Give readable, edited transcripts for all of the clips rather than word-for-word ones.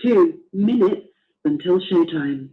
2 minutes until showtime.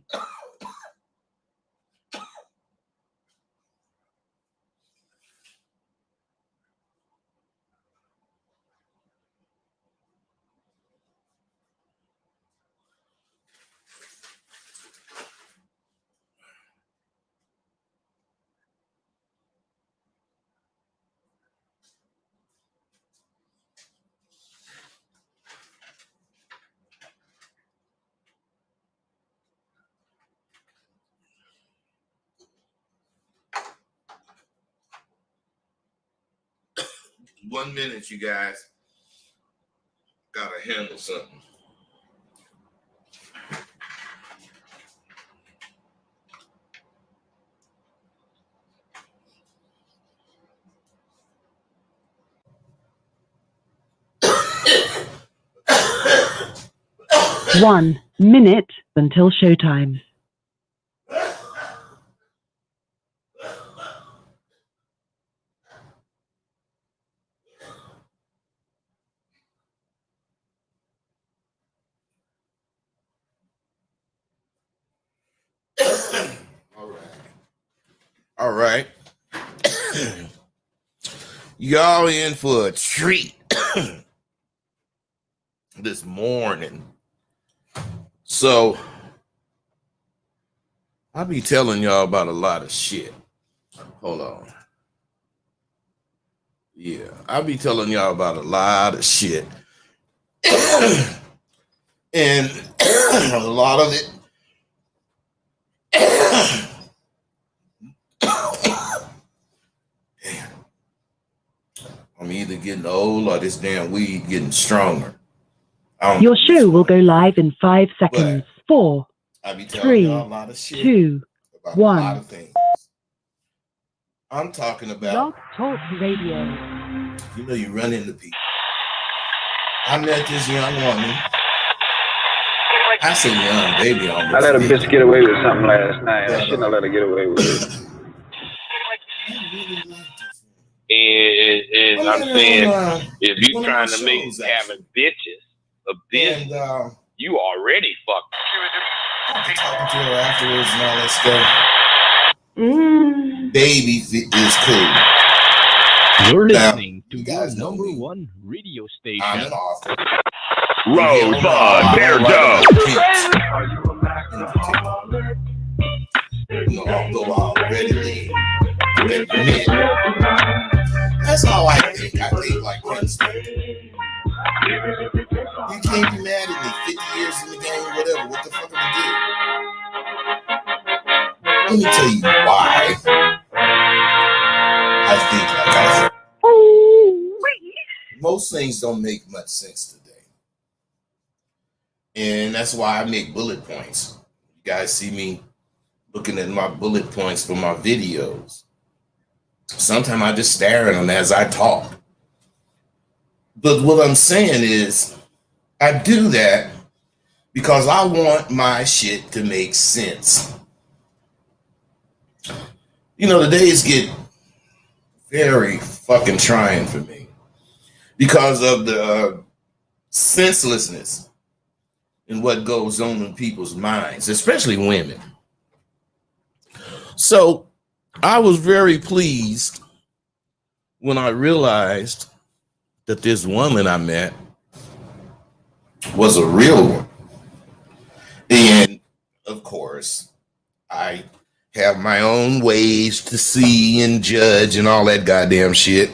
One minute, you guys. Gotta handle something. One minute until showtime. All right. Y'all in for a treat this morning. So I'll be telling y'all about a lot of shit. Hold on. Yeah, I'll be telling y'all about a lot of shit. And a lot of it I'm either getting old or this damn weed getting stronger. Your show will go live in 5 seconds. 4, I be telling 3, y'all a lot of shit 2, about 1. a lot of things. I'm talking about Blog Talk Radio. You know, you run into people. I met this young woman. I say young, baby almost. I let a bitch get away with something last night. I shouldn't have let her get away with it. And I'm saying, if you trying to make having bitches a business, and, you already fucked. After talking to her afterwards and all that stuff, baby is cool. You're listening to your number one radio station. I'm an author. Rosebud, Bear Dog. Although I'll readily admit, that's how I think. I think like Prince. You can't be mad at me 50 years in the game, whatever. What the fuck am I doing? Let me tell you why I think like I think. Most things don't make much sense today. And that's why I make bullet points. You guys see me looking at my bullet points for my videos. Sometimes I just stare at them as I talk. But what I'm saying is, I do that because I want my shit to make sense. You know, the days get very fucking trying for me because of the senselessness in what goes on in people's minds, especially women. So I was very pleased when I realized that this woman I met was a real one. And of course, I have my own ways to see and judge and all that goddamn shit.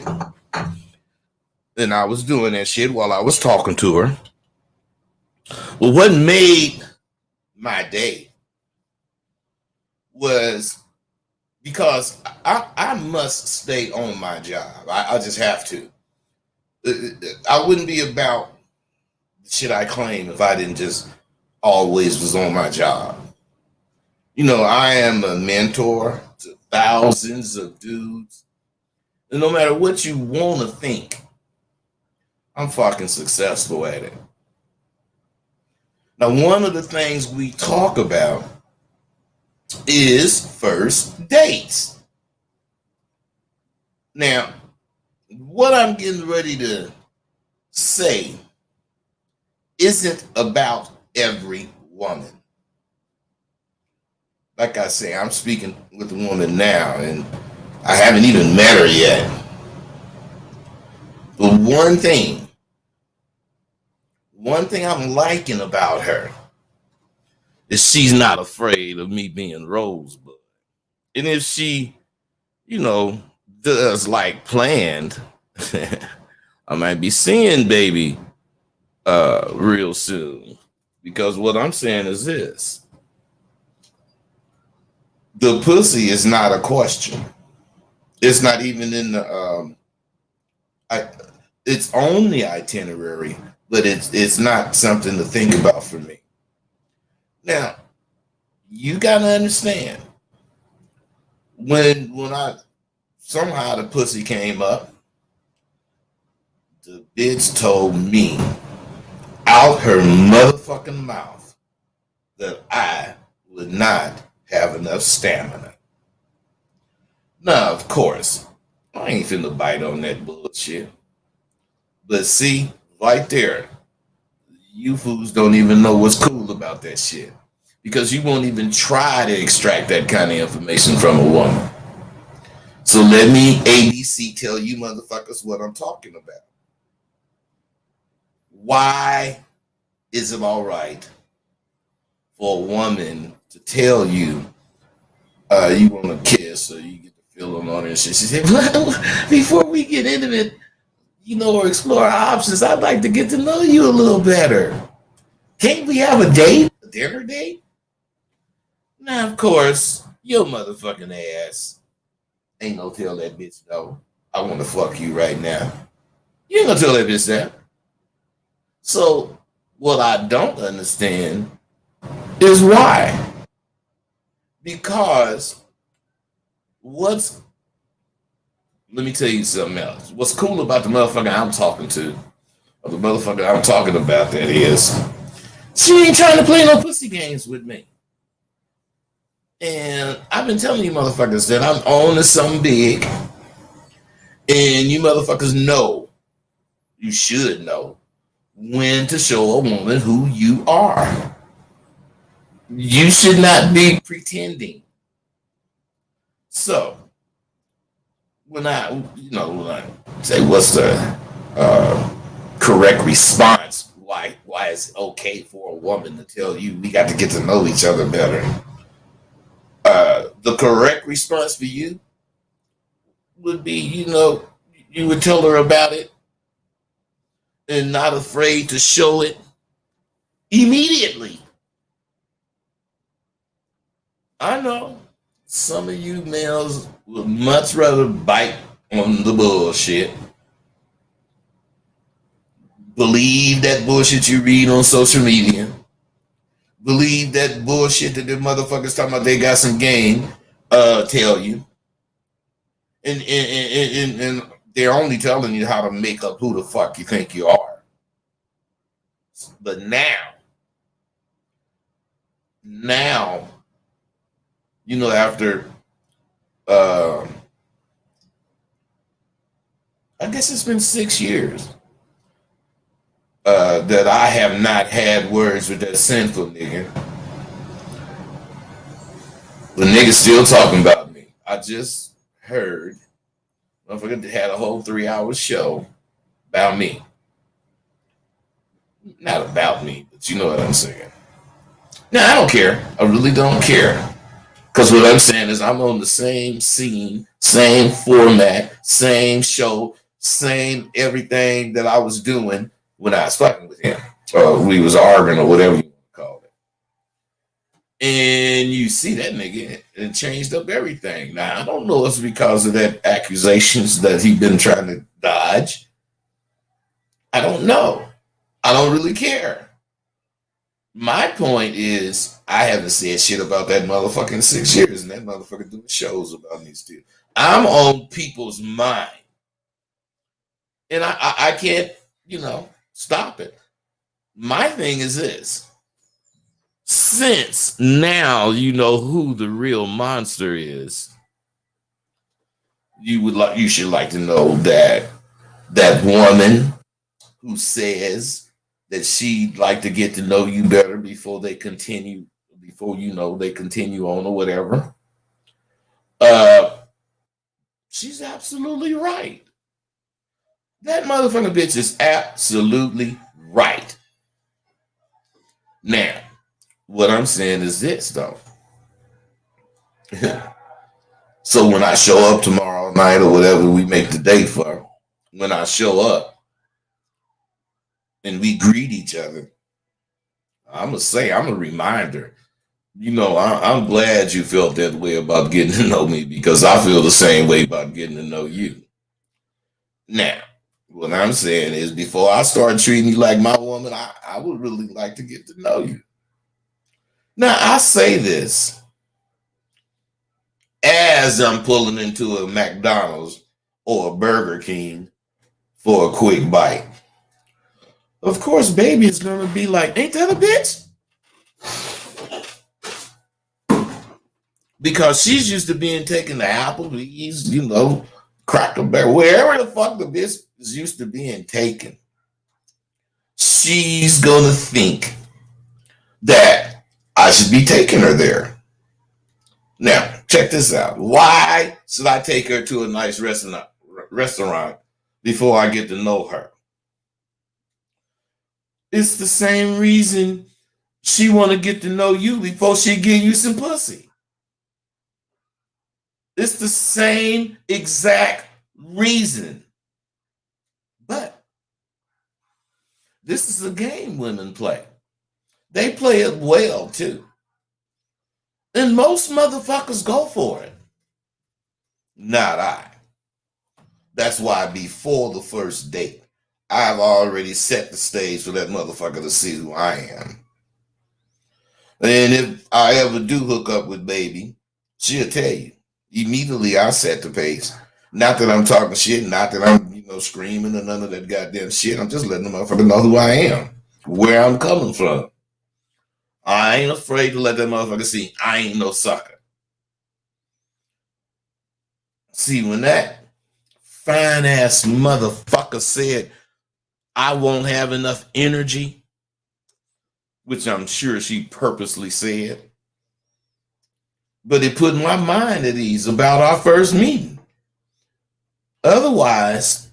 And I was doing that shit while I was talking to her. Well, what made my day was because I must stay on my job. I just have to. I wouldn't be about the shit I claim if I didn't just always was on my job. You know, I am a mentor to thousands of dudes. And no matter what you want to think, I'm fucking successful at it. Now, one of the things we talk about is first dates. Now, what I'm getting ready to say isn't about every woman. Like I say, I'm speaking with a woman now, and I haven't even met her yet. But one thing I'm liking about her is she's not afraid of me being Rosebud. And if she, does like planned, I might be seeing baby real soon. Because what I'm saying is this. The pussy is not a question. It's not even in the it's on the itinerary, but it's not something to think about for me. Now, you gotta understand when I somehow the pussy came up, the bitch told me out her motherfucking mouth that I would not have enough stamina. Now, of course, I ain't finna bite on that bullshit. But see, right there, you fools don't even know what's cool about that shit. Because you won't even try to extract that kind of information from a woman. So let me ABC tell you motherfuckers what I'm talking about. Why is it all right for a woman to tell you you want to kiss or you get the feeling on her and shit? She said, well, before we get into it, or explore our options, I'd like to get to know you a little better. Can't we have a date? A dinner date? Now, of course, your motherfucking ass ain't gonna tell that bitch, no, I want to fuck you right now. You ain't gonna tell that bitch that. So, what I don't understand is why. Because let me tell you something else. What's cool about the motherfucker I'm talking to, or the motherfucker I'm talking about, that is, she ain't trying to play no pussy games with me. And I've been telling you motherfuckers that I'm on to something big. And you motherfuckers know, you should know, when to show a woman who you are. You should not be pretending. So, when I say what's the correct response, why it's okay for a woman to tell you we got to get to know each other better. The correct response for you would be, you would tell her about it and not afraid to show it immediately. I know some of you males would much rather bite on the bullshit. Believe that bullshit you read on social media. Believe that bullshit that the motherfuckers talking about they got some game tell you. And they're only telling you how to make up who the fuck you think you are. But now, after I guess it's been 6 years that I have not had words with that sinful nigga. The nigga's still talking about me. I just heard motherfucker had a whole 3-hour show about me. Not about me, but you know what I'm saying. Now, I don't care. I really don't care. Because what I'm saying is I'm on the same scene, same format, same show, same everything that I was doing when I was fucking with him. Or we was arguing or whatever you want to call it. And you see that nigga, it changed up everything. Now, I don't know if it's because of that accusations that he been trying to dodge. I don't know. I don't really care. My point is, I haven't said shit about that motherfucker in 6 years, and that motherfucker doing shows about me still. I'm on people's mind. And I can't, stop it. My thing is this. Since now you know who the real monster is, you should like to know that woman who says that she'd like to get to know you better before they continue, they continue on or whatever. She's absolutely right. That motherfucking bitch is absolutely right. Now, what I'm saying is this, though. So when I show up tomorrow night or whatever we make the date for, when I show up and we greet each other, I'm going to say, I'm a reminder. I'm glad you felt that way about getting to know me, because I feel the same way about getting to know you. Now, what I'm saying is, before I start treating you like my woman, I would really like to get to know you. Now, I say this as I'm pulling into a McDonald's or a Burger King for a quick bite. Of course, baby is going to be like, ain't that a bitch? Because she's used to being taken to Applebee's, Cracker Barrel, wherever the fuck the bitch is used to being taken. She's going to think that I should be taking her there. Now, check this out. Why should I take her to a nice restaurant before I get to know her? It's the same reason she want to get to know you before she give you some pussy. It's the same exact reason. But this is a game women play. They play it well, too. And most motherfuckers go for it. Not I. That's why before the first date, I've already set the stage for that motherfucker to see who I am. And if I ever do hook up with baby, she'll tell you. Immediately I set the pace. Not that I'm talking shit, not that I'm, screaming or none of that goddamn shit. I'm just letting the motherfucker know who I am, where I'm coming from. I ain't afraid to let that motherfucker see I ain't no sucker. See, when that fine ass motherfucker said I won't have enough energy, which I'm sure she purposely said, but it put my mind at ease about our first meeting. Otherwise,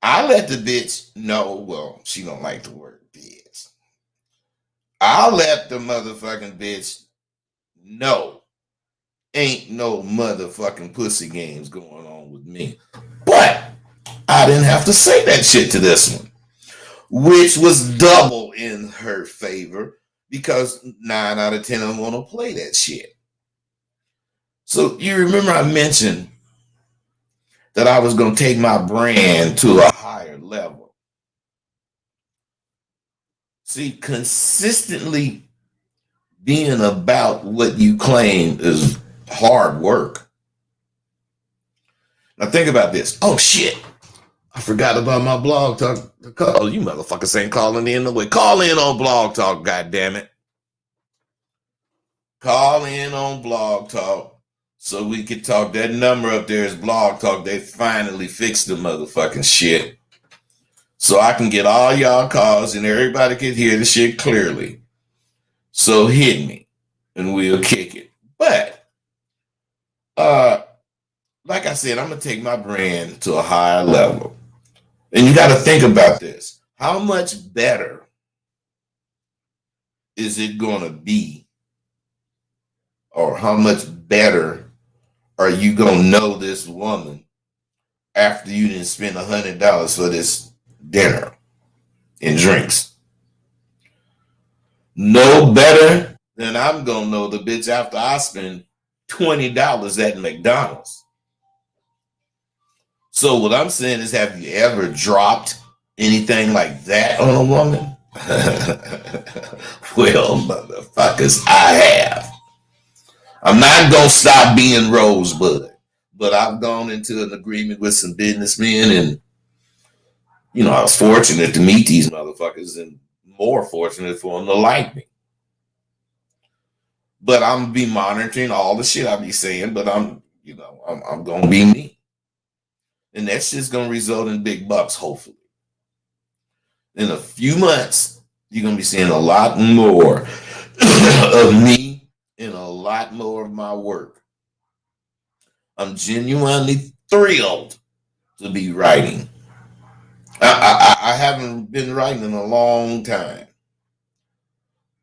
I let the bitch know, well, she don't like the word bitch. I'll let the motherfucking bitch know ain't no motherfucking pussy games going on with me. But I didn't have to say that shit to this one, which was double in her favor, because 9 out of 10 of them want to play that shit. So you remember I mentioned that I was going to take my brand to a higher level. See, consistently being about what you claim is hard work. Now think about this. Oh shit. I forgot about my blog talk. Oh, you motherfuckers ain't calling in the way. Call in on Blog Talk, goddammit. Call in on Blog Talk so we can talk. That number up there is Blog Talk. They finally fixed the motherfucking shit. So I can get all y'all calls and everybody can hear the shit clearly. So hit me and we'll kick it. But like I said, I'm going to take my brand to a higher level. And you got to think about this. How much better is it going to be? Or how much better are you going to know this woman after you didn't spend $100 for this dinner and drinks? No better than I'm going to know the bitch after I spend $20 at McDonald's. So what I'm saying is, have you ever dropped anything like that on a woman? Well, motherfuckers, I have. I'm not going to stop being Rosebud, but I've gone into an agreement with some businessmen, and, I was fortunate to meet these motherfuckers and more fortunate for them to like me. But I'm going to be monitoring all the shit I be saying, but I'm going to be me. And that's just going to result in big bucks, hopefully. in a few months, you're going to be seeing a lot more of me and a lot more of my work. I'm genuinely thrilled to be writing. I haven't been writing in a long time,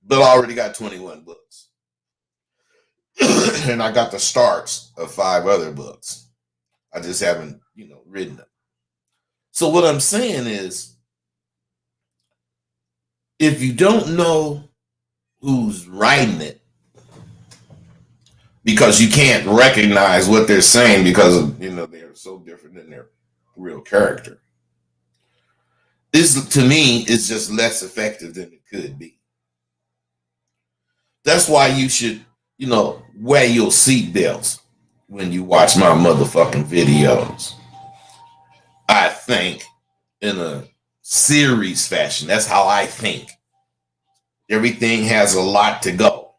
but I already got 21 books. And I got the starts of 5 other books. I just haven't, written them. So what I'm saying is, if you don't know who's writing it, because you can't recognize what they're saying because they're so different than their real character, this to me is just less effective than it could be. That's why you should, wear your seatbelts when you watch my motherfucking videos. I think in a series fashion. That's how I think. Everything has a lot to go.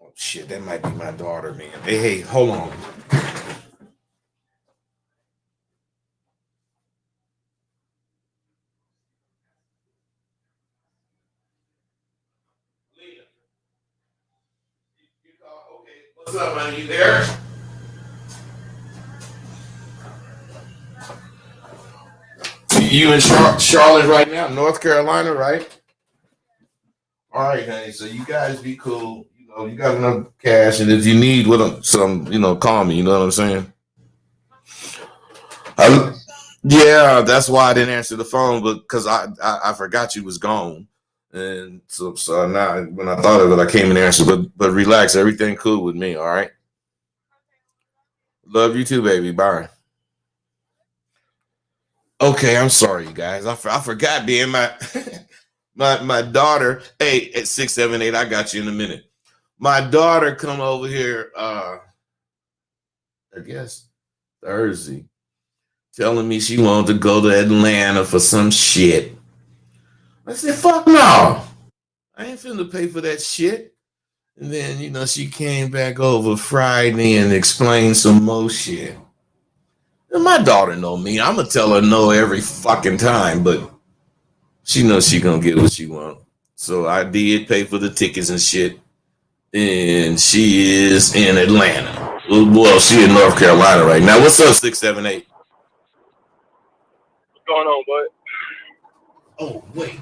Oh shit, that might be my daughter, man. Hey, hold on. Okay, what's up, man? You there? You in Charlotte right now, North Carolina, right? All right, honey. So you guys be cool. You got enough cash, and if you need some, call me. You know what I'm saying? Yeah, that's why I didn't answer the phone, but because I forgot you was gone, and so now when I thought of it, I came and answered. But relax, everything cool with me. All right. Love you too, baby. Bye. Okay, I'm sorry, you guys. I forgot being my my daughter. Hey, at 678, I got you in a minute. My daughter come over here. I guess Thursday, telling me she wanted to go to Atlanta for some shit. I said, fuck no. I ain't finna pay for that shit. And then, she came back over Friday and explained some more shit. And my daughter know me. I'm gonna tell her no every fucking time, but she knows she gonna get what she want. So I did pay for the tickets and shit. And she is in Atlanta. Well, she in North Carolina right now. What's up, 678? What's going on, bud? Oh, wait.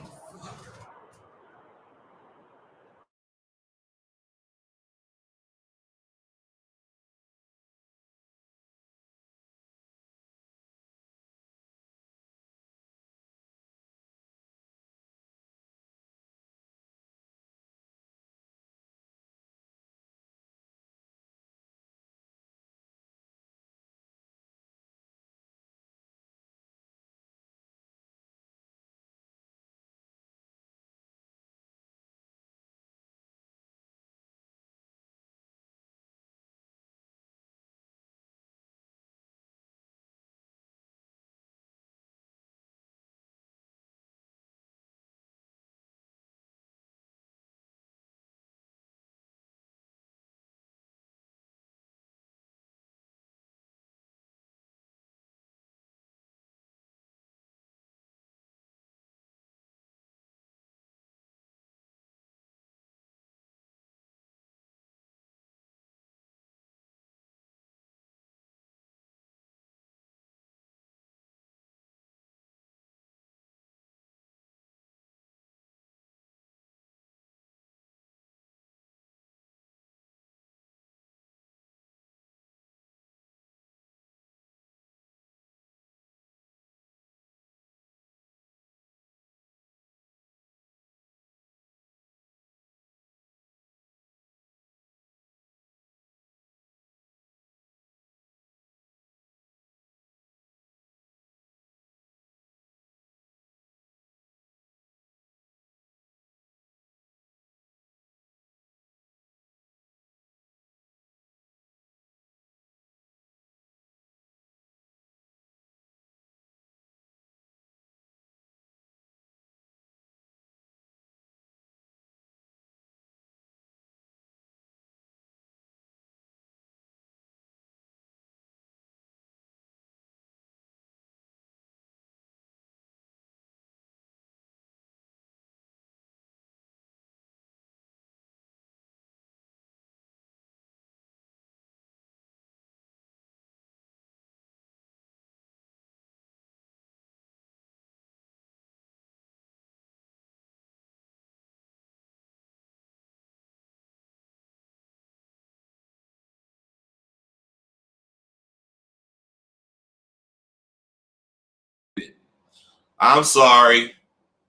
I'm sorry.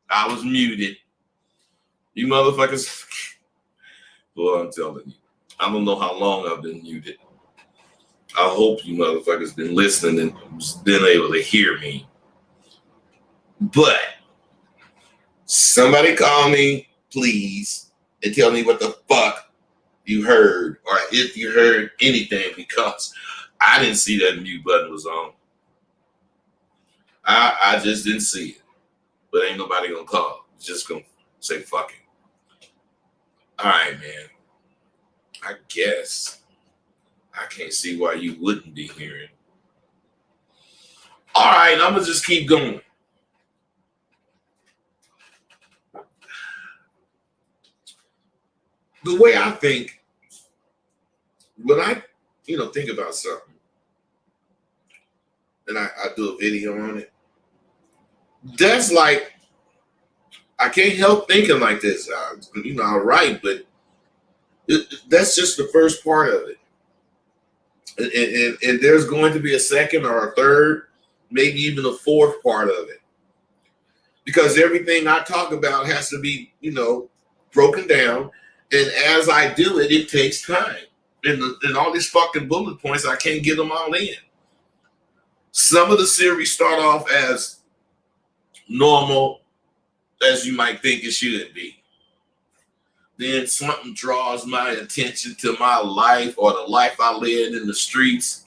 I was muted. You motherfuckers. Boy, I'm telling you. I don't know how long I've been muted. I hope you motherfuckers been listening and been able to hear me. But somebody call me, please, and tell me what the fuck you heard, or if you heard anything, because I didn't see that mute button was on. I just didn't see it. But ain't nobody gonna call. Just gonna say fuck it. All right, man. I guess I can't see why you wouldn't be hearing. All right, I'm gonna just keep going. The way I think, when I, think about something, and I do a video on it, that's like, I can't help thinking like this. I write, but that's just the first part of it. And there's going to be a second or a third, maybe even a fourth part of it. Because everything I talk about has to be, broken down. And as I do it, it takes time. And all these fucking bullet points, I can't get them all in. Some of the series start off as normal, as you might think it should be. Then something draws my attention to my life or the life I led in the streets.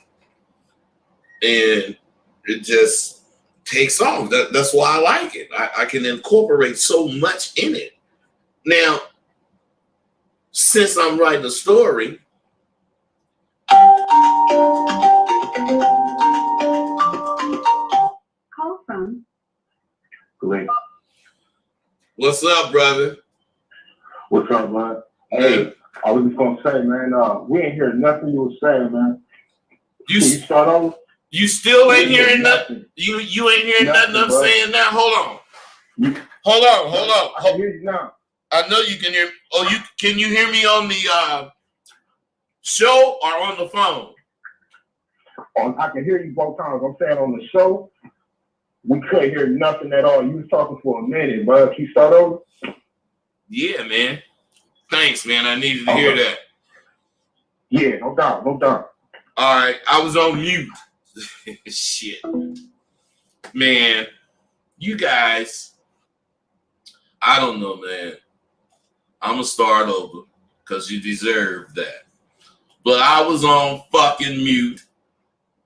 And it just takes off. That's why I like it. I can incorporate so much in it. Now, since I'm writing a story, call from Glenn. What's up, brother? What's up, man? Hey. I was just gonna say, man, we ain't hear nothing you were saying, man. You start over? You still ain't hearing nothing. You ain't hearing nothing I'm saying now. Hold on. Hold on. I can hear you now. I know you can hear. Oh, can you hear me on the show or on the phone? I can hear you both times. I'm saying on the show, we couldn't hear nothing at all. You was talking for a minute, bro. Can you start over? Yeah, man. Thanks, man. I needed to hear that. Yeah, no doubt. All right, I was on mute. Shit. Man, you guys, I don't know, man. I'm going to start over because you deserve that. But I was on fucking mute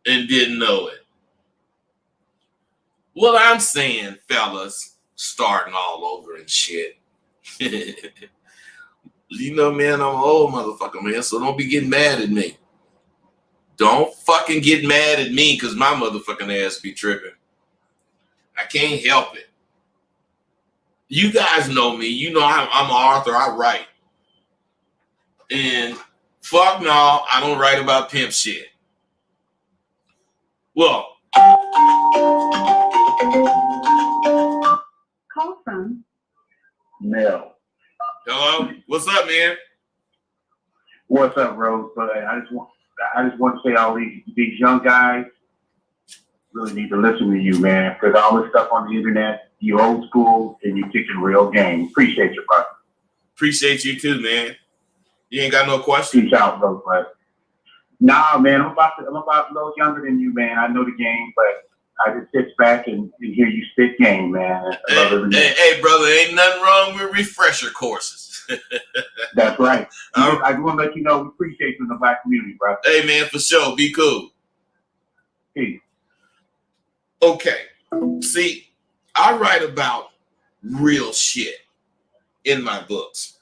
and didn't know it. What I'm saying, fellas, starting all over and shit. Man, I'm an old motherfucker, man, so don't be getting mad at me. Don't fucking get mad at me because my motherfucking ass be tripping. I can't help it. You guys know me. You know I'm an author. I write. And fuck no, I don't write about pimp shit. Well. call from Mel. Hello? What's up, man? What's up, Rose? But I just want to say all these young guys really need to listen to you, man, because all this stuff on the internet, you old school and you kicking real game. Appreciate you, brother. Appreciate you too, man. You ain't got no questions? Peace out, bro. But nah, man, I'm about a little younger than you, man. I know the game, but I just sit back and hear you spit game, man. Hey, brother, ain't nothing wrong with refresher courses. That's right. I just want to let you know we appreciate you in the black community, bro. Hey, man, for sure. Be cool. Peace. Okay. See, I write about real shit in my books.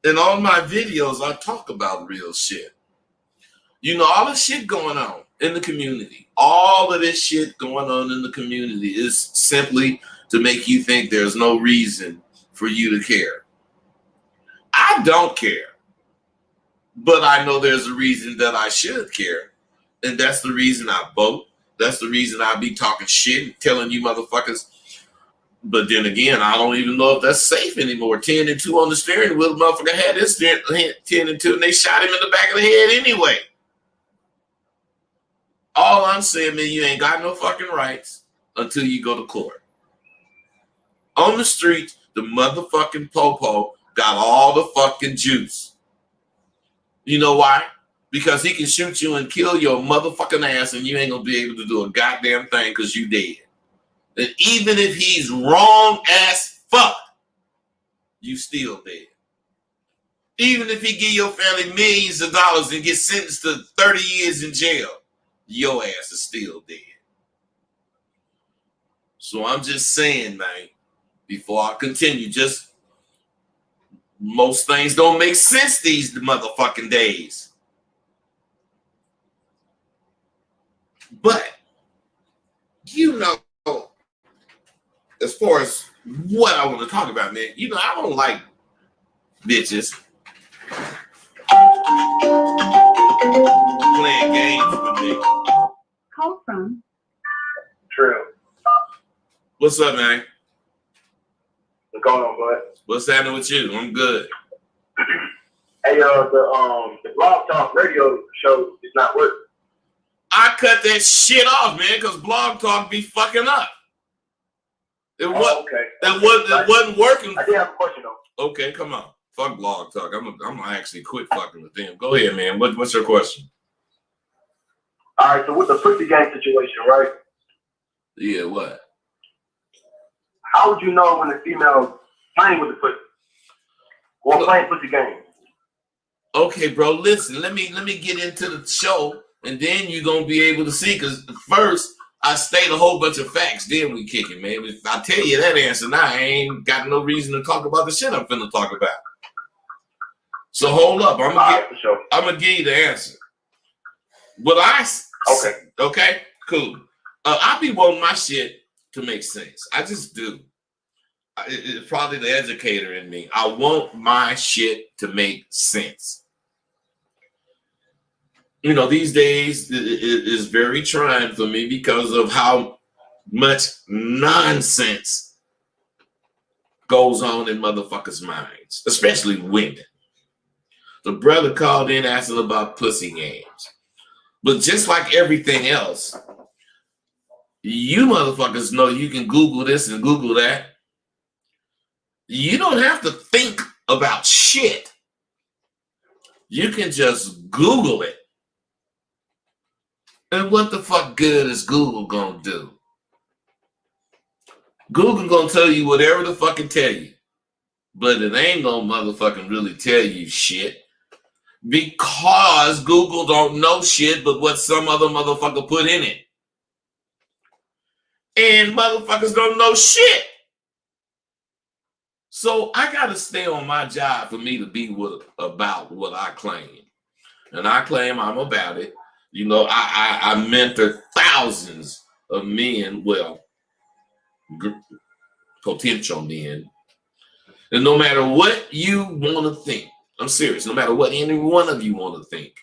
And on my videos, I talk about real shit. All the shit going on in the community. All of this shit going on in the community is simply to make you think there's no reason for you to care. I don't care. But I know there's a reason that I should care. And that's the reason I vote. That's the reason I be talking shit and telling you motherfuckers. But then again, I don't even know if that's safe anymore. 10 and 2 on the steering wheel. The motherfucker had this 10 and 2 and they shot him in the back of the head anyway. All I'm saying, man, you ain't got no fucking rights until you go to court. On the streets, the motherfucking popo got all the fucking juice. You know why? Because he can shoot you and kill your motherfucking ass and you ain't gonna be able to do a goddamn thing because you dead. And even if he's wrong as fuck, you still dead. Even if he give your family millions of dollars and get sentenced to 30 years in jail, your ass is still dead. So I'm just saying, man, before I continue, just most things don't make sense these motherfucking days. But, you know, as far as what I want to talk about, man, you know, I don't like bitches playing games with me. Call from True. What's up, man? What's going on, bud? What's happening with you? I'm good. Hey, the Blog Talk radio show is not working. I cut that shit off, man, because Blog Talk be fucking up. It wasn't working. I did have a question though. Okay, come on. Fuck Blog Talk. I'm gonna actually quit fucking with them. Go ahead, man. What's your question? All right, so with the pussy gang situation, right? Yeah, what? How would you know when a female playing with the pussy or playing pussy games? Okay, bro. Listen, let me get into the show, and then you're gonna be able to see. Because first, I state a whole bunch of facts. Then we kick it, man. If I tell you that answer now, I ain't got no reason to talk about the shit I'm finna talk about. So hold up. I'm gonna give you the answer. Okay, cool. I be wanting my shit to make sense. I just do. It's probably the educator in me. I want my shit to make sense. You know, these days it is very trying for me because of how much nonsense goes on in motherfuckers' minds, especially women. The brother called in asking about pussy games. But just like everything else, you motherfuckers know you can Google this and Google that. You don't have to think about shit. You can just Google it. And what the fuck good is Google gonna do? Google gonna tell you whatever the fuck it tell you. But it ain't gonna motherfucking really tell you shit. Because Google don't know shit but what some other motherfucker put in it. And motherfuckers don't know shit. So I gotta stay on my job for me to be about what I claim. And I claim I'm about it. You know, I mentor thousands of men, well, potential men. And no matter what you want to think, I'm serious, no matter what any one of you want to think,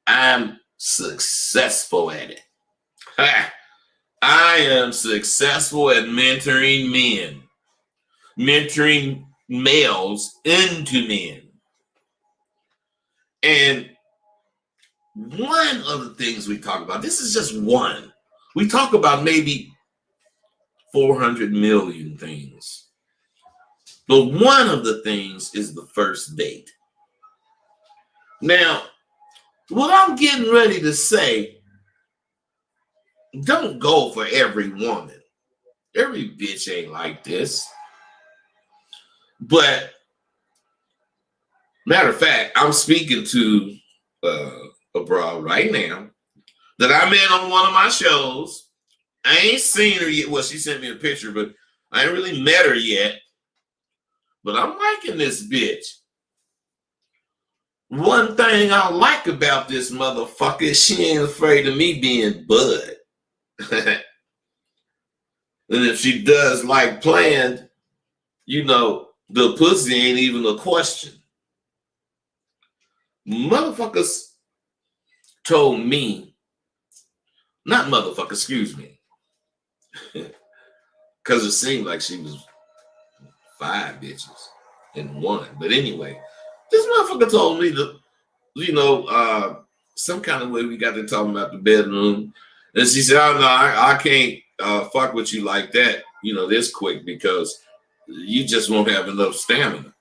I'm successful at it. I am successful at mentoring men, mentoring males into men. And one of the things we talk about, this is just one. We talk about maybe 400 million things. But one of the things is the first date. Now, what I'm getting ready to say, don't go for every woman. Every bitch ain't like this. But, matter of fact, I'm speaking to a broad right now that I met on one of my shows. I ain't seen her yet. Well, she sent me a picture, but I ain't really met her yet. But I'm liking this bitch. One thing I like about this motherfucker is she ain't afraid of me being Bud. And if she does like playing, you know, the pussy ain't even a question. Motherfuckers told me, not motherfucker, excuse me, because it seemed like she was 5 bitches in one. But anyway, this motherfucker told me that, you know, some kind of way we got to talking about the bedroom. And she said, oh, no, I can't fuck with you like that. this quick because you just won't have enough stamina.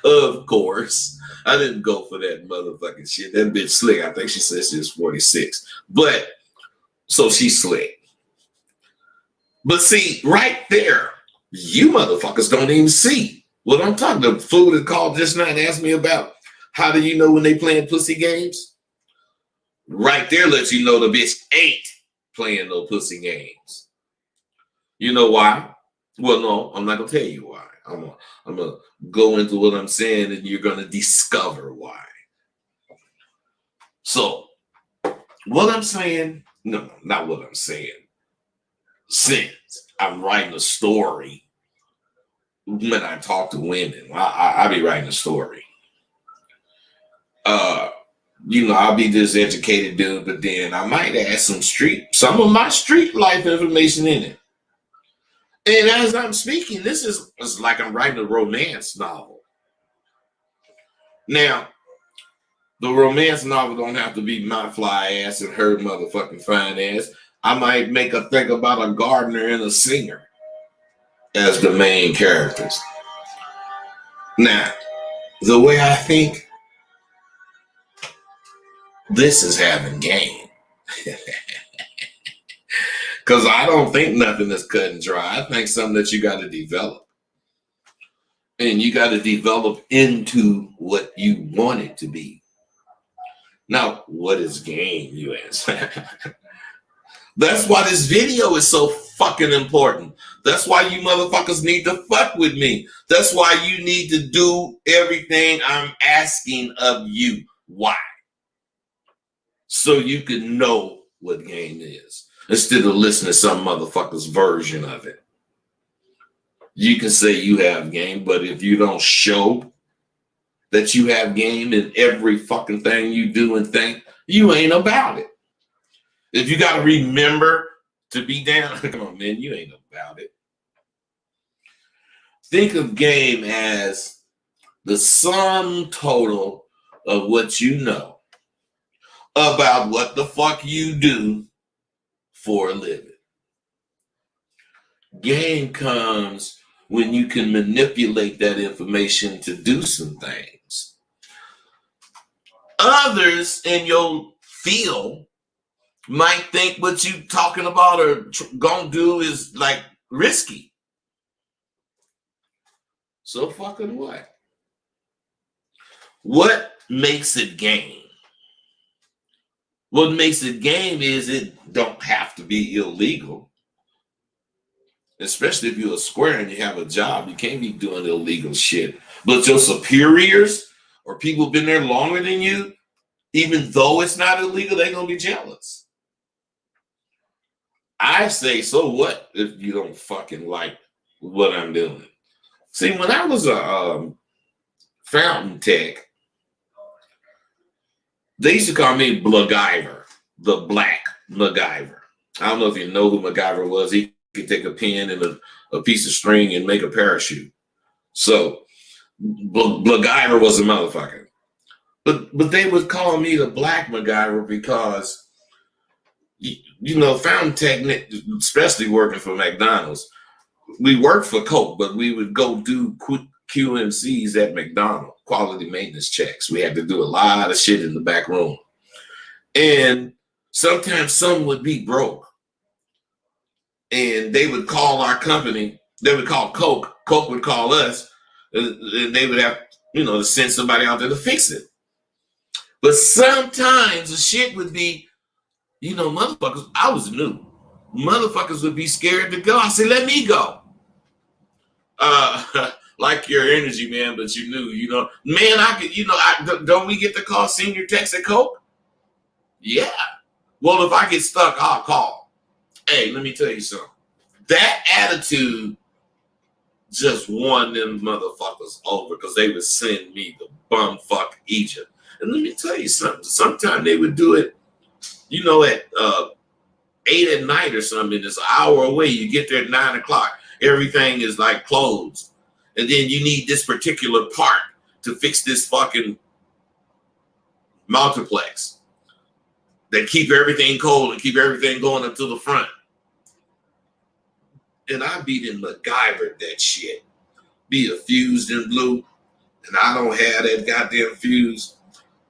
Of course, I didn't go for that motherfucking shit. That bitch slick. I think she said she was 46, but so she's slick. But see, right there, you motherfuckers don't even see what I'm talking about. The fool that called just now and asked me about how do you know when they playing pussy games? Right there lets you know the bitch ain't playing no pussy games. You know why? Well, no, I'm not gonna tell you why. I'm gonna go into what I'm saying, and you're gonna discover why. So, what I'm saying, no, not what I'm saying. Since I'm writing a story, when I talk to women, I be writing a story. I'll be this educated dude, but then I might add some of my street life information in it. And as I'm speaking, it's like I'm writing a romance novel. Now, the romance novel don't have to be my fly ass and her motherfucking fine ass. I might make a thing about a gardener and a singer as the main characters. Now, the way I think, this is having game. Because I don't think nothing is cut and dry. I think something that you got to develop. And you got to develop into what you want it to be. Now, what is game, you ask? That's why this video is so fucking important. That's why you motherfuckers need to fuck with me. That's why you need to do everything I'm asking of you. Why? So you can know what game is. Instead of listening to some motherfucker's version of it. You can say you have game, but if you don't show that you have game in every fucking thing you do and think, you ain't about it. If you got to remember to be down, come on, man, you ain't about it. Think of game as the sum total of what you know about what the fuck you do for a living. Game comes when you can manipulate that information to do some things. Others in your field might think what you talking about or gonna do is like risky. So fucking what? What makes it game? What makes it game is it don't have to be illegal. Especially if you're a square and you have a job, you can't be doing illegal shit. But your superiors or people who've been there longer than you, even though it's not illegal, they're gonna be jealous. I say, so what if you don't fucking like what I'm doing? See, when I was a fountain tech, they used to call me MacGyver, the Black MacGyver. I don't know if you know who MacGyver was. He could take a pin and a piece of string and make a parachute. So MacGyver was a motherfucker. But they would call me the Black MacGyver because, fountain tech, especially working for McDonald's, we worked for Coke, but we would go do QMCs at McDonald's, quality maintenance checks. We had to do a lot of shit in the back room. And sometimes some would be broke. And they would call our company, they would call Coke, Coke would call us, and they would have, to send somebody out there to fix it. But sometimes the shit would be, motherfuckers, I was new. Motherfuckers would be scared to go. I said, let me go. Like your energy, man, but you knew, man, I could, don't we get to call senior techs at Coke? Yeah. Well, if I get stuck, I'll call. Hey, let me tell you something. That attitude just won them motherfuckers over because they would send me to bumfuck Egypt. And let me tell you something. Sometimes they would do it, at 8 at night or something. It's an hour away. You get there at 9 o'clock. Everything is like closed. And then you need this particular part to fix this fucking multiplex that keep everything cold and keep everything going up to the front. and I be in MacGyver that shit. Be a fused in blue, and I don't have that goddamn fuse.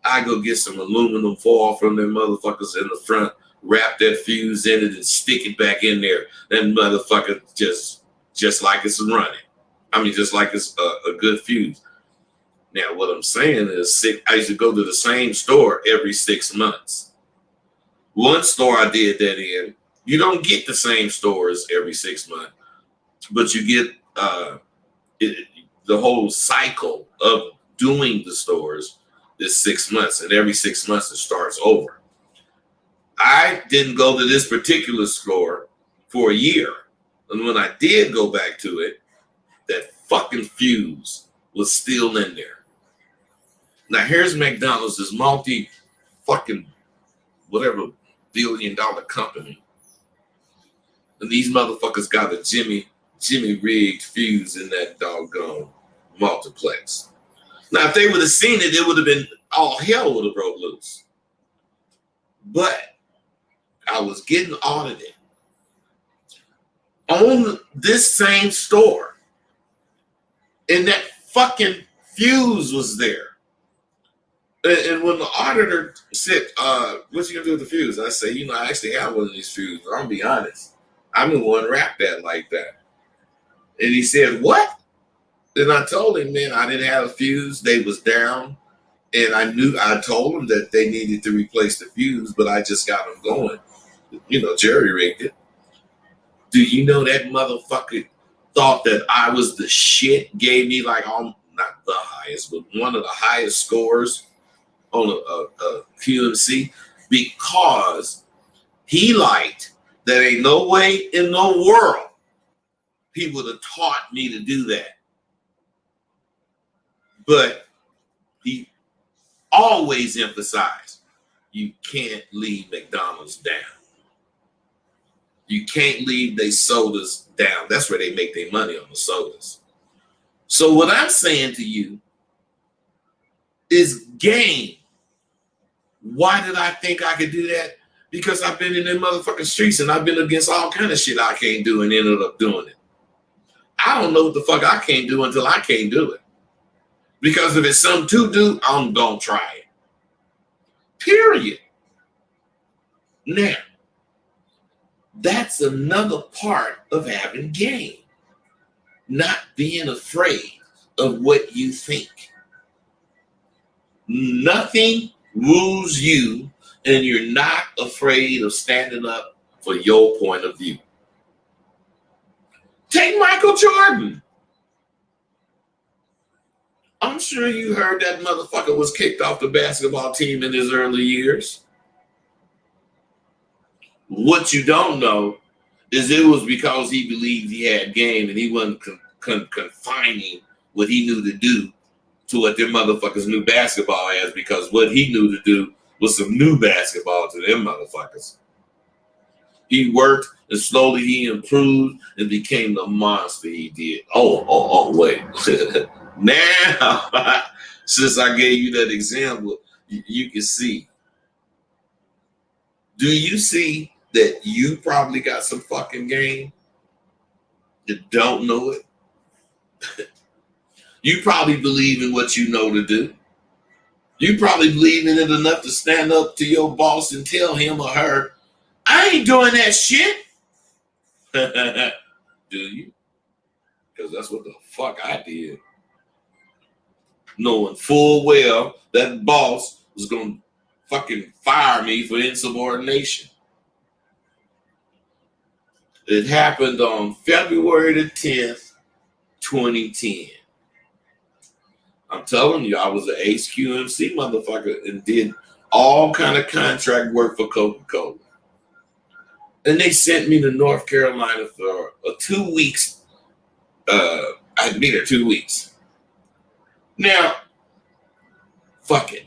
I go get some aluminum foil from them motherfuckers in the front, wrap that fuse in it, and stick it back in there. That motherfucker just like it's running. I mean, just like it's a good fuse. Now, what I'm saying is, I used to go to the same store every 6 months. One store I did that in, you don't get the same stores every 6 months, but you get the whole cycle of doing the stores is 6 months, and every 6 months it starts over. I didn't go to this particular store for a year, and when I did go back to it, that fucking fuse was still in there. Now here's McDonald's, this multi fucking whatever billion-dollar company, and these motherfuckers got a Jimmy rigged fuse in that doggone multiplex. Now if they would have seen it, it would have been all hell would have broke loose. But I was getting audited on this same store, and that fucking fuse was there. And when the auditor said, "What you gonna do with the fuse?" I say, I actually have one of these fuses. I'm gonna be honest. I'm the one wrapped that like that. And he said, "What?" Then I told him, man, I didn't have a fuse. They was down. And I told them that they needed to replace the fuse, but I just got them going. Jerry rigged it. Do you know that motherfucker thought that I was the shit, gave me like not the highest, but one of the highest scores on a QMC, because he liked that ain't no way in the world he would have taught me to do that. But he always emphasized, you can't leave McDonald's down. You can't leave their sodas down. That's where they make their money, on the sodas. So what I'm saying to you is game. Why did I think I could do that? Because I've been in them motherfucking streets and I've been against all kind of shit I can't do and ended up doing it. I don't know what the fuck I can't do until I can't do it. Because if it's something to do, I'm gonna try it. Period. Now, that's another part of having game. Not being afraid of what you think. Nothing rules you, and you're not afraid of standing up for your point of view. Take Michael Jordan. I'm sure you heard that motherfucker was kicked off the basketball team in his early years. What you don't know is it was because he believed he had game and he wasn't confining what he knew to do to what them motherfuckers knew basketball as, because what he knew to do was some new basketball to them motherfuckers. He worked and slowly he improved and became the monster he did. Oh, wait. Now, since I gave you that example, you can see. Do you see that you probably got some fucking game? You don't know it. You probably believe in what you know to do. You probably believe in it enough to stand up to your boss and tell him or her, I ain't doing that shit. Do you? Because that's what the fuck I did. Knowing full well that boss was going to fucking fire me for insubordination. It happened on February the 10th, 2010. I'm telling you, I was an ace QMC motherfucker and did all kind of contract work for Coca-Cola. And they sent me to North Carolina for 2 weeks. I had to be there 2 weeks. Now, fuck it.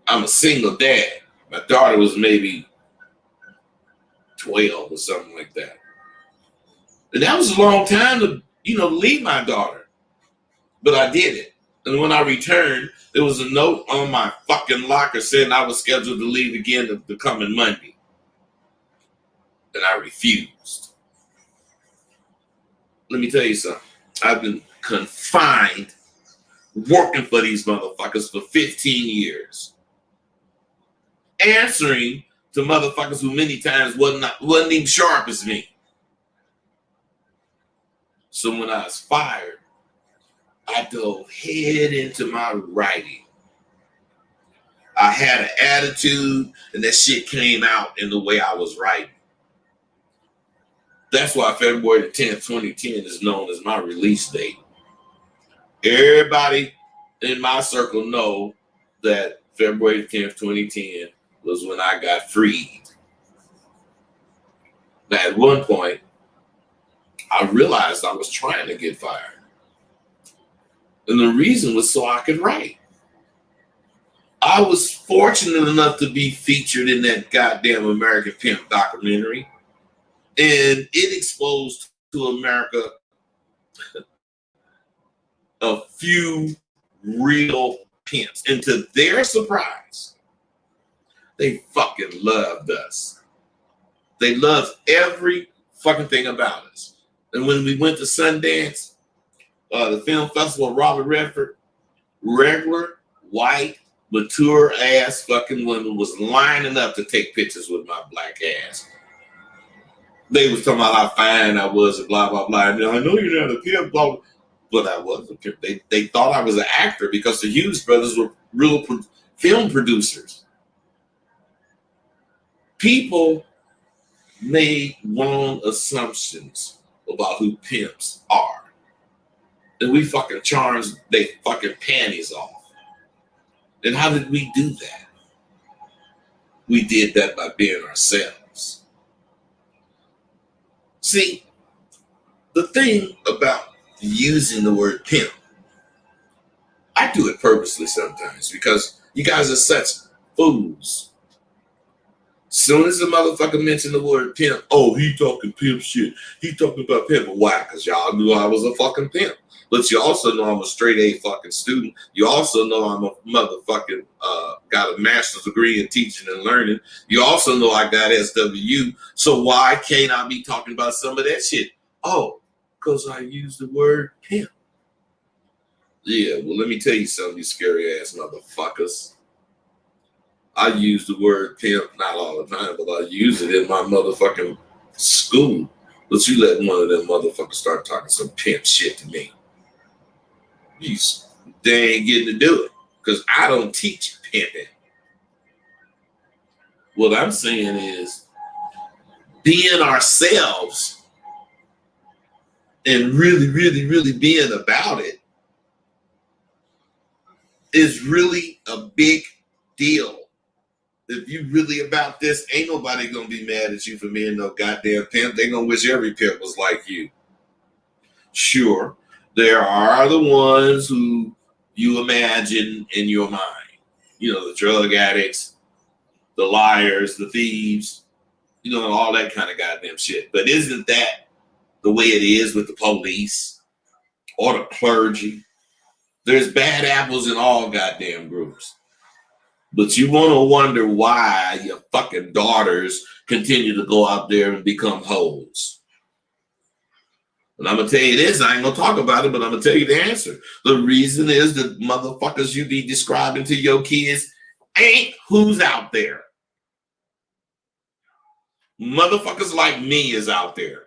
I'm a single dad. My daughter was maybe 12 or something like that. And that was a long time to, leave my daughter. But I did it. And when I returned, there was a note on my fucking locker saying I was scheduled to leave again the coming Monday. And I refused. let me tell you something. I've been confined working for these motherfuckers for 15 years. Answering to motherfuckers who many times wasn't even sharp as me. So when I was fired, I dove head into my writing. I had an attitude, and that shit came out in the way I was writing. That's why February the 10th, 2010 is known as my release date. Everybody in my circle know that February 10th, 2010 was when I got freed. Now, at one point, I realized I was trying to get fired. And the reason was so I could write. I was fortunate enough to be featured in that goddamn American Pimp documentary. And it exposed to America a few real pimps. And to their surprise, they fucking loved us. They loved every fucking thing about us. And when we went to Sundance, the film festival of Robert Redford, regular, white, mature ass fucking women was lining up to take pictures with my black ass. They was talking about how fine I was and blah, blah, blah. And I know you're not a pimp, blah, blah. But I was a pimp. They thought I was an actor because the Hughes brothers were real film producers. People made wrong assumptions about who pimps are. And we fucking charms they fucking panties off. And how did we do that? We did that by being ourselves. See, the thing about using the word pimp, I do it purposely sometimes because you guys are such fools. Soon as the motherfucker mentioned the word pimp, oh, he talking pimp shit. He talking about pimp. Why? Because y'all knew I was a fucking pimp. But you also know I'm a straight A fucking student. You also know I'm a motherfucking got a master's degree in teaching and learning. You also know I got SWU. So why can't I be talking about some of that shit? Oh, because I use the word pimp. Yeah, well, let me tell you something, you scary ass motherfuckers. I use the word pimp, not all the time, but I use it in my motherfucking school. But you let one of them motherfuckers start talking some pimp shit to me. They ain't getting to do it because I don't teach pimping. What I'm saying is being ourselves and really, really, really being about it is really a big deal. If you really about this, ain't nobody gonna be mad at you for being no goddamn pimp. They gonna wish every pimp was like you. Sure, there are the ones who you imagine in your mind. You know, the drug addicts, the liars, the thieves, you know, all that kind of goddamn shit. But isn't that the way it is with the police or the clergy? There's bad apples in all goddamn groups. But you want to wonder why your fucking daughters continue to go out there and become hoes. And I'm going to tell you this, I ain't going to talk about it, but I'm going to tell you the answer. The reason is the motherfuckers you be describing to your kids ain't who's out there. Motherfuckers like me is out there.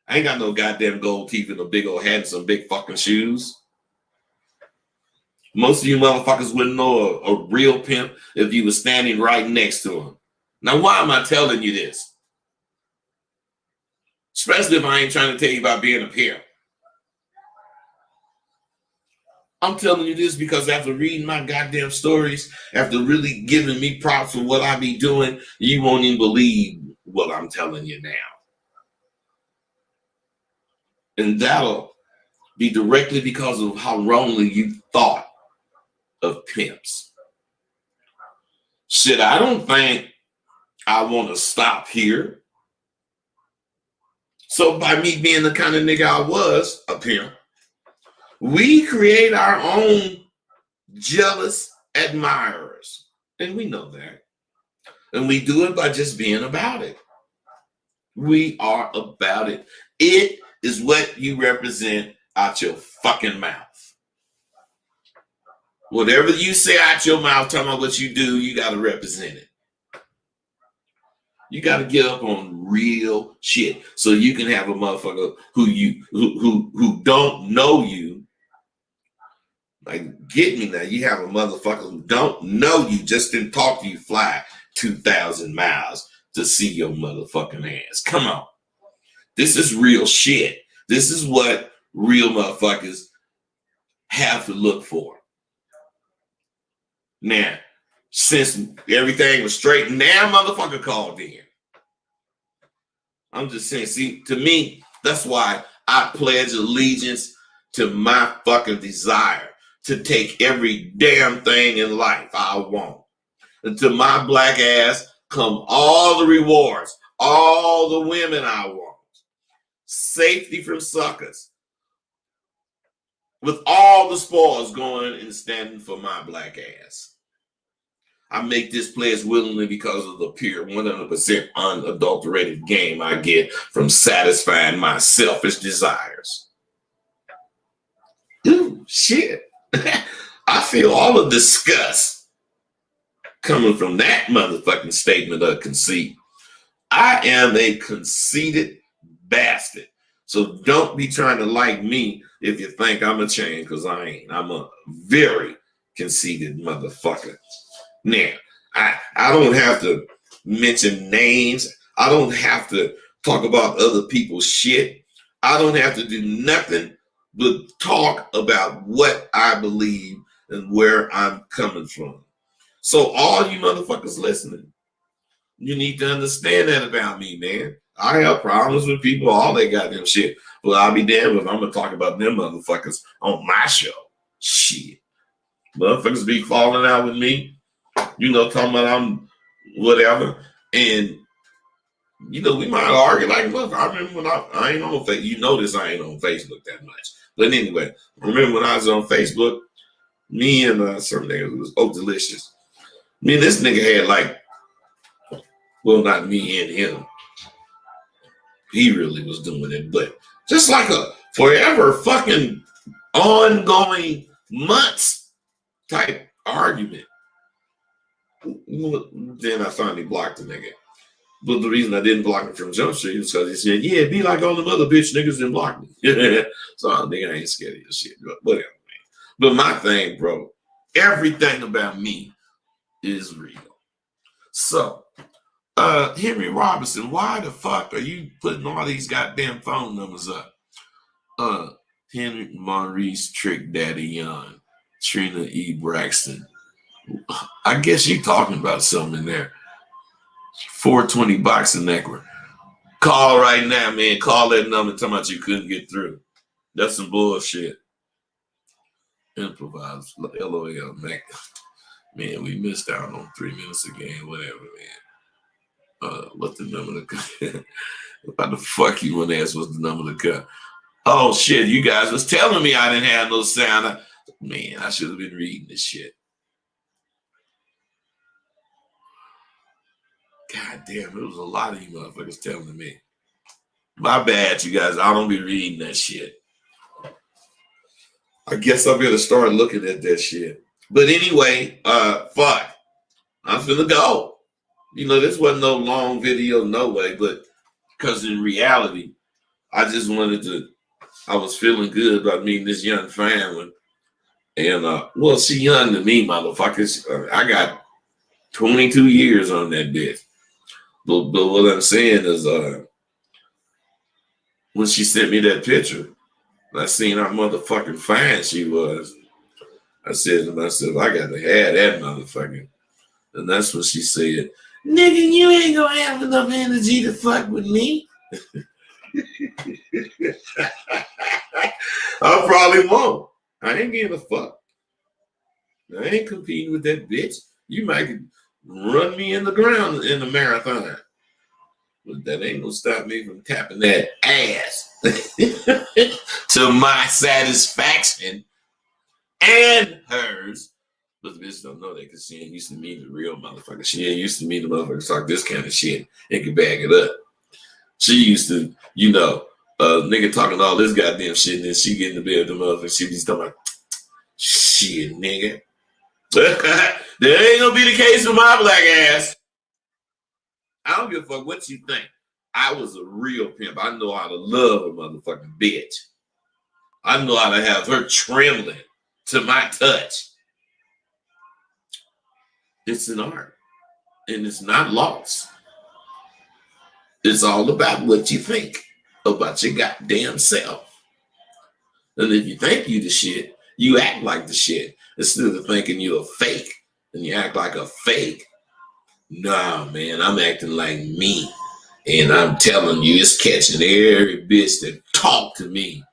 I ain't got no goddamn gold teeth and a big old head and some big fucking shoes. Most of you motherfuckers wouldn't know a real pimp if you were standing right next to him. Now, why am I telling you this? Especially if I ain't trying to tell you about being a pimp. I'm telling you this because after reading my goddamn stories, after really giving me props for what I be doing, you won't even believe what I'm telling you now. And that'll be directly because of how wrongly you thought of pimps. Shit, I don't think I want to stop here. So by me being the kind of nigga I was, a pimp, we create our own jealous admirers. And we know that. And we do it by just being about it. We are about it. It is what you represent out your fucking mouth. Whatever you say out your mouth, talking about what you do, you got to represent it. You got to get up on real shit so you can have a motherfucker who don't know you. Like, get me now. You have a motherfucker who don't know you, just didn't talk to you, fly 2,000 miles to see your motherfucking ass. Come on. This is real shit. This is what real motherfuckers have to look for. Now, since everything was straight, now motherfucker called in. I'm just saying, see, to me, that's why I pledge allegiance to my fucking desire to take every damn thing in life I want. And to my black ass come all the rewards, all the women I want, safety from suckers, with all the spoils going and standing for my black ass. I make this pledge willingly because of the pure 100% unadulterated game I get from satisfying my selfish desires. Ooh, shit. I feel all the disgust coming from that motherfucking statement of conceit. I am a conceited bastard. So don't be trying to like me if you think I'm a chain, because I ain't. I'm a very conceited motherfucker. Now, I don't have to mention names. I don't have to talk about other people's shit. I don't have to do nothing but talk about what I believe and where I'm coming from. So all you motherfuckers listening, you need to understand that about me, man. I have problems with people, all they goddamn shit. Well, I'll be damned if I'm going to talk about them motherfuckers on my show. Shit. Motherfuckers be falling out with me. You know, talking about I'm whatever. And, you know, we might argue like, look, I remember when I ain't on Facebook. You notice I ain't on Facebook that much. But anyway, I remember when I was on Facebook, me and some nigga who was delicious. Me and this nigga had like, well, not me and him. He really was doing it, but just like a forever fucking ongoing months type argument. Then I finally blocked the nigga. But the reason I didn't block him from Jump Street is because he said, yeah, be like all them other bitch niggas didn't block me. So nigga, I ain't scared of your shit. But whatever, man. But my thing, bro, everything about me is real. So, Henry Robinson, why the fuck are you putting all these goddamn phone numbers up? Henry Maurice Trick Daddy Young, Trina E. Braxton. I guess you talking about something in there. 420 boxing necklace. Call right now, man. Call that number talking about you couldn't get through. That's some bullshit. Improvise. LOL, man. Man, we missed out on 3 minutes a game. Whatever, man. What's the number to How the fuck you want to ask what's the number to cut? Oh, shit. You guys was telling me I didn't have no sound. Man, I should have been reading this shit. God damn, it was a lot of you motherfuckers telling me. My bad, you guys. I don't be reading that shit. I guess I better start looking at that shit. But anyway, fuck. I'm finna go. You know, this wasn't no long video, no way, but because in reality, I just wanted to, I was feeling good about meeting this young family. And, well, she young to me, motherfuckers. I got 22 years on that bitch. But what I'm saying is, when she sent me that picture, I seen how motherfucking fine she was. I said to myself, I got to have that motherfucker. And that's what she said. Nigga, you ain't gonna have enough energy to fuck with me. I probably won't. I ain't giving a fuck. I ain't competing with that bitch. You might run me in the ground in the marathon. But that ain't gonna stop me from tapping that ass to my satisfaction and hers. But the bitch don't know that because she ain't used to meet the real motherfucker. She ain't used to meet the motherfuckers talk this kind of shit and can bag it up. She used to, you know, Nigga talking all this goddamn shit, and then she get in the bed with the motherfucker. She be talking about shit, nigga. That ain't gonna be the case with my black ass. I don't give a fuck what you think. I was a real pimp. I know how to love a motherfucking bitch. I know how to have her trembling to my touch. It's an art, and it's not lost. It's all about what you think about your goddamn self. And if you think you the shit, you act like the shit. Instead of thinking you're a fake and you act like a fake. Nah, man, I'm acting like me. And I'm telling you, it's catching every bitch that talk to me.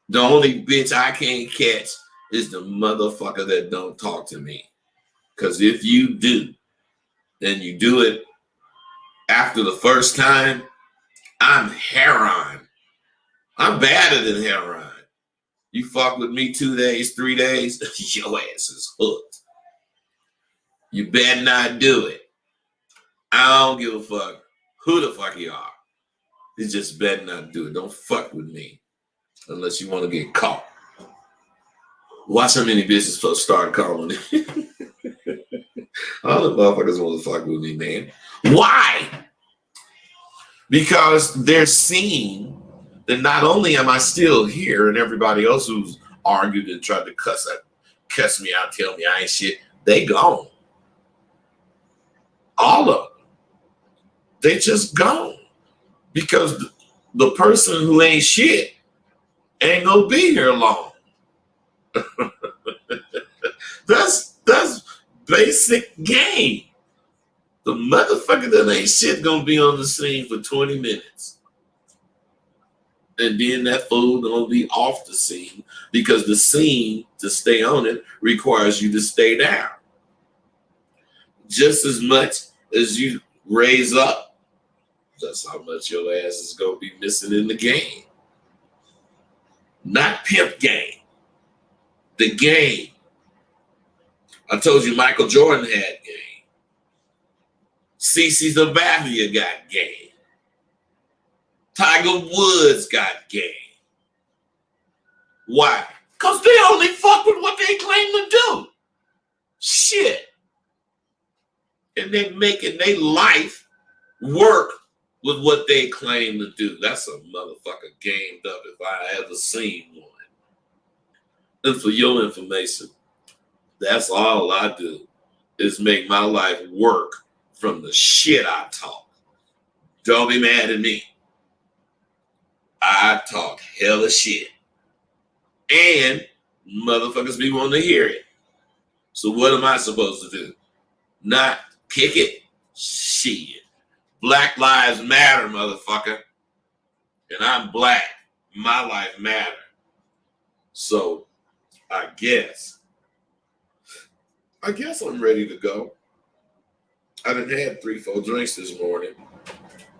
The only bitch I can't catch is the motherfucker that don't talk to me. Because if you do, and you do it after the first time, I'm heroin. I'm badder than heroin. You fuck with me 2 days, 3 days, your ass is hooked. You better not do it. I don't give a fuck who the fuck you are. You just better not do it. Don't fuck with me unless you want to get caught. Watch how many bitches start calling me. All the motherfuckers want to fuck with me, man. Why? Because they're seeing that not only am I still here and everybody else who's argued and tried to cuss me out, tell me I ain't shit, they gone. All of them. They just gone. Because the person who ain't shit ain't gonna be here long. That's basic game. The motherfucker that ain't shit gonna be on the scene for 20 minutes. And then that fool gonna be off the scene because the scene to stay on it requires you to stay down. Just as much as you raise up, that's how much your ass is gonna be missing in the game. Not pimp game. The game. I told you Michael Jordan had game. CeCe Sabathia got game. Tiger Woods got game. Why? Because they only fuck with what they claim to do. Shit. And they making their life work with what they claim to do. That's a motherfucker gamed up if I ever seen one. And for your information, that's all I do is make my life work from the shit I talk. Don't be mad at me. I talk hella shit. And motherfuckers be wanting to hear it. So what am I supposed to do? Not kick it? Shit. Black lives matter, motherfucker. And I'm black. My life matter. So I guess I'm ready to go. I done had 3-4 drinks this morning.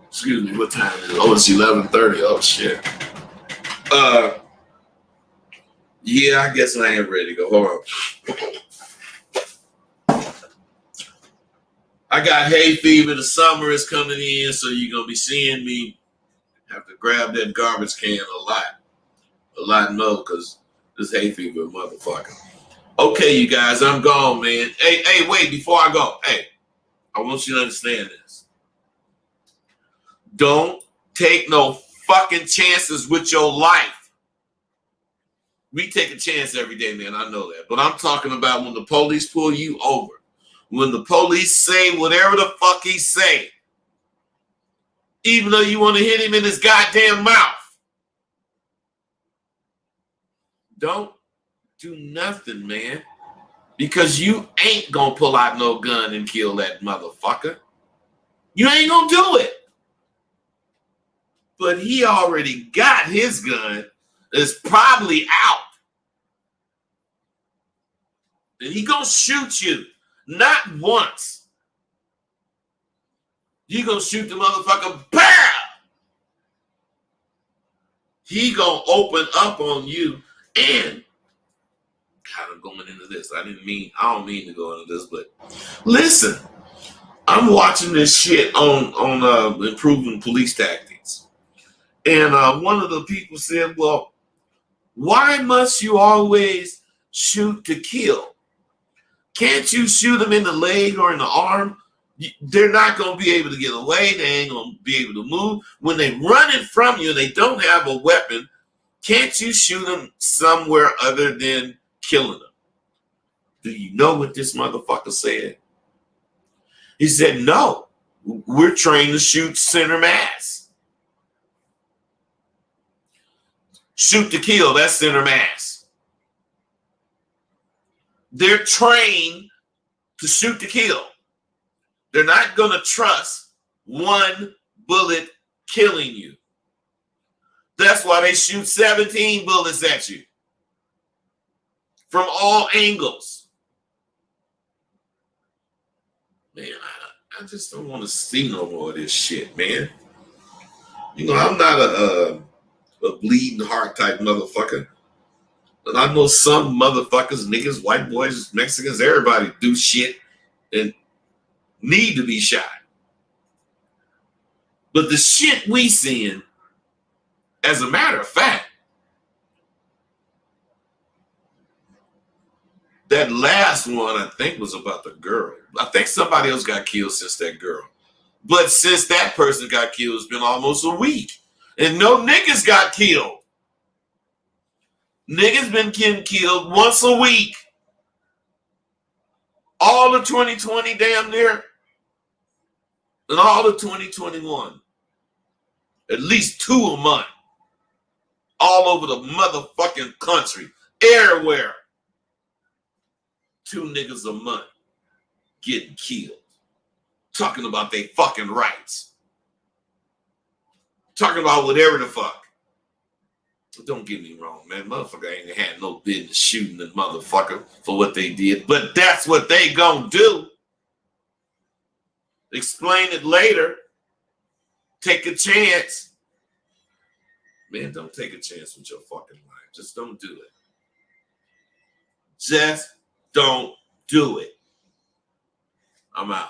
Excuse me, what time is it? Oh, it's 11:30. Oh shit. Yeah, I guess I am ready to go. Hold on. I got hay fever. The summer is coming in, so you're gonna be seeing me have to grab that garbage can a lot more, because this hay fever, motherfucker. Okay, you guys, I'm gone, man. Hey, wait, before I go, hey, I want you to understand this. Don't take no fucking chances with your life. We take a chance every day, man. I know that. But I'm talking about when the police pull you over. When the police say whatever the fuck he say. Even though you want to hit him in his goddamn mouth. Don't do nothing, man. Because you ain't gonna pull out no gun and kill that motherfucker. You ain't gonna do it. But he already got his gun. It's probably out. And he gonna shoot you. Not once. He gonna shoot the motherfucker. BAM! He gonna open up on you. And kind of going into this. I don't mean to go into this, but listen. I'm watching this shit on improving police tactics. And one of the people said, well, why must you always shoot to kill? Can't you shoot them in the leg or in the arm? They're not going to be able to get away. They ain't going to be able to move. When they running from you and they don't have a weapon, can't you shoot them somewhere other than killing them? Do you know what this motherfucker said? He said, no, we're trained to shoot center mass. Shoot to kill, that's center mass. They're trained to shoot to kill. They're not going to trust one bullet killing you. That's why they shoot 17 bullets at you from all angles. Man, I just don't want to see no more of this shit, man. You know, I'm not a bleeding heart type motherfucker. And I know some motherfuckers, niggas, white boys, Mexicans, everybody do shit and need to be shot. But the shit we seeing, as a matter of fact, that last one I think was about the girl. I think somebody else got killed since that girl. But since that person got killed, it's been almost a week. And no niggas got killed. Niggas been getting killed once a week. All of 2020 damn near. And all of 2021. At least 2 a month. All over the motherfucking country. Everywhere. 2 niggas a month getting killed. Talking about they fucking rights. Talking about whatever the fuck. Don't get me wrong, man. Motherfucker ain't had no business shooting the motherfucker for what they did. But that's what they gonna do. Explain it later. Take a chance. Man, don't take a chance with your fucking life. Just don't do it. Just don't do it. I'm out.